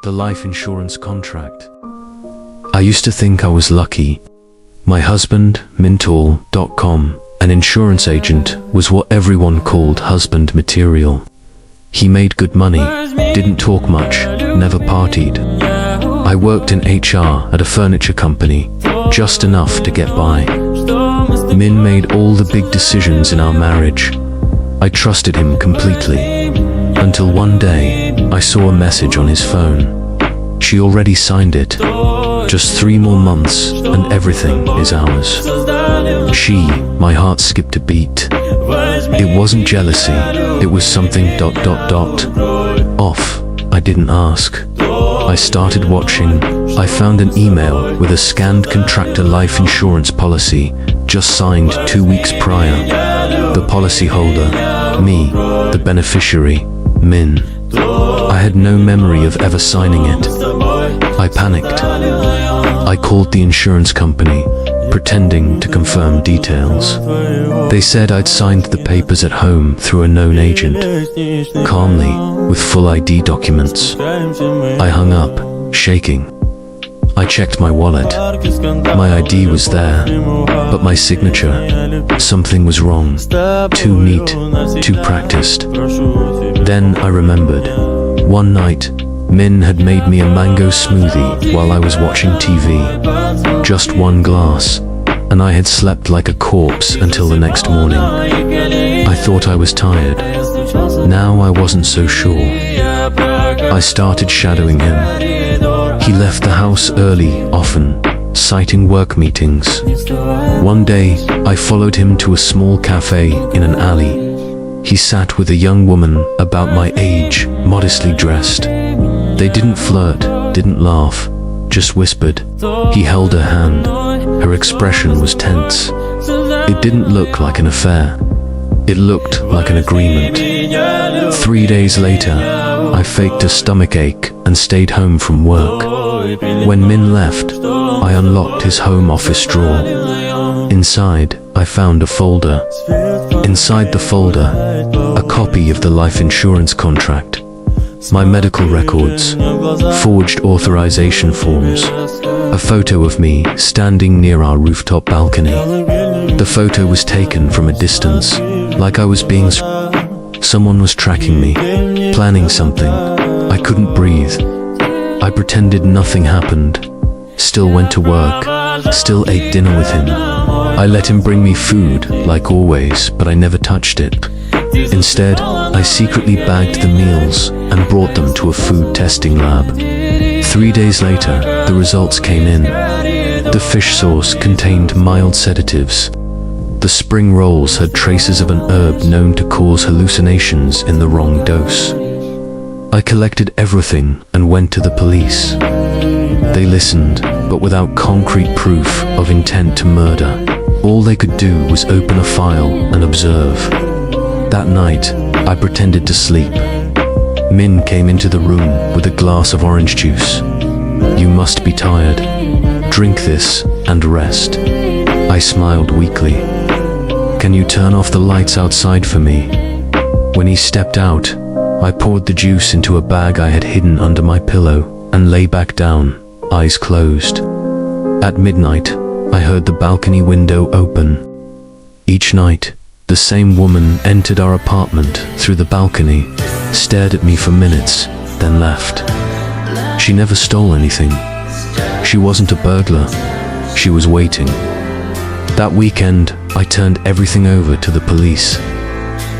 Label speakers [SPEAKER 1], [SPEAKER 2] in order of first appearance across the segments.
[SPEAKER 1] The life insurance contract. I used to think I was lucky. My husband, Mintool.com, an insurance agent, was what everyone called husband material. He made good money, didn't talk much, never partied. I worked in HR at a furniture company, just enough to get by. Min made all the big decisions in our marriage. I trusted him completely. Until one day, I saw a message on his phone. She already signed it. Just 3 more months and everything is ours. My heart skipped a beat. It wasn't jealousy, it was something ... off. I didn't ask. I started watching. I found an email with a scanned contractor life insurance policy, just signed 2 weeks prior. The policyholder, me, the beneficiary, Min. I had no memory of ever signing it. I panicked. I called the insurance company, pretending to confirm details. They said I'd signed the papers at home through a known agent, calmly, with full ID documents. I hung up, shaking. I checked my wallet. My ID was there, but my signature, something was wrong. Too neat, too practiced. Then I remembered. One night, Min had made me a mango smoothie while I was watching TV. Just 1 glass, and I had slept like a corpse until the next morning. I thought I was tired. Now I wasn't so sure. I started shadowing him. He left the house early, often, citing work meetings. One day, I followed him to a small cafe in an alley. He sat with a young woman about my age, modestly dressed. They didn't flirt, didn't laugh, just whispered. He held her hand. Her expression was tense. It didn't look like an affair. It looked like an agreement. 3 days later, I faked a stomachache and stayed home from work. When Min left, I unlocked his home office drawer. Inside, I found a folder. Inside the folder, a copy of the life insurance contract, my medical records, forged authorization forms, a photo of me standing near our rooftop balcony. The photo was taken from a distance, like I was being someone was tracking me, planning something. I couldn't breathe. I pretended nothing happened, still went to work, still ate dinner with him. I let him bring me food, like always, but I never touched it. Instead, I secretly bagged the meals and brought them to a food testing lab. 3 days later, the results came in. The fish sauce contained mild sedatives. The spring rolls had traces of an herb known to cause hallucinations in the wrong dose. I collected everything and went to the police. They listened, but without concrete proof of intent to murder. All they could do was open a file and observe. That night, I pretended to sleep. Min came into the room with a glass of orange juice. "You must be tired. Drink this and rest." I smiled weakly. "Can you turn off the lights outside for me?" When he stepped out, I poured the juice into a bag I had hidden under my pillow and lay back down, eyes closed. At midnight, I heard the balcony window open. Each night, the same woman entered our apartment through the balcony, stared at me for minutes, then left. She never stole anything. She wasn't a burglar. She was waiting. That weekend, I turned everything over to the police.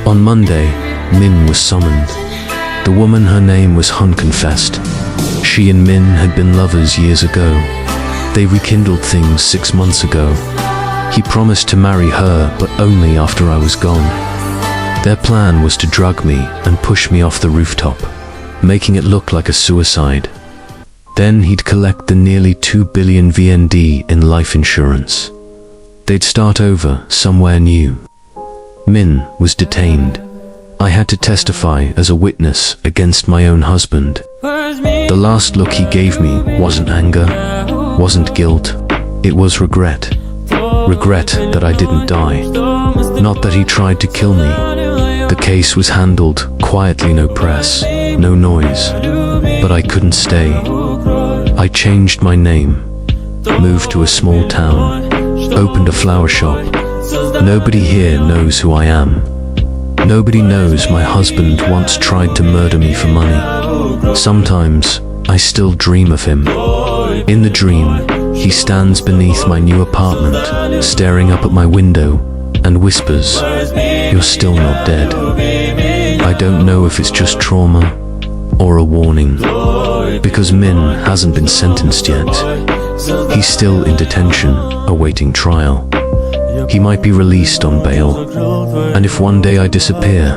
[SPEAKER 1] On Monday, Min was summoned. The woman, her name was Hun, confessed. She and Min had been lovers years ago. They rekindled things 6 months ago. He promised to marry her, but only after I was gone. Their plan was to drug me and push me off the rooftop, making it look like a suicide. Then he'd collect the nearly 2 billion VND in life insurance. They'd start over somewhere new. Min was detained. I had to testify as a witness against my own husband. The last look he gave me wasn't anger, wasn't guilt, it was regret. Regret that I didn't die, not that he tried to kill me. The case was handled quietly, no press, no noise. But I couldn't stay. I changed my name, moved to a small town, opened a flower shop. Nobody here knows who I am. Nobody knows my husband once tried to murder me for money. Sometimes I still dream of him. In the dream, he stands beneath my new apartment, staring up at my window, and whispers, "You're still not dead." I don't know if it's just trauma or a warning, because Min hasn't been sentenced yet. He's still in detention, awaiting trial. He might be released on bail, and if one day I disappear,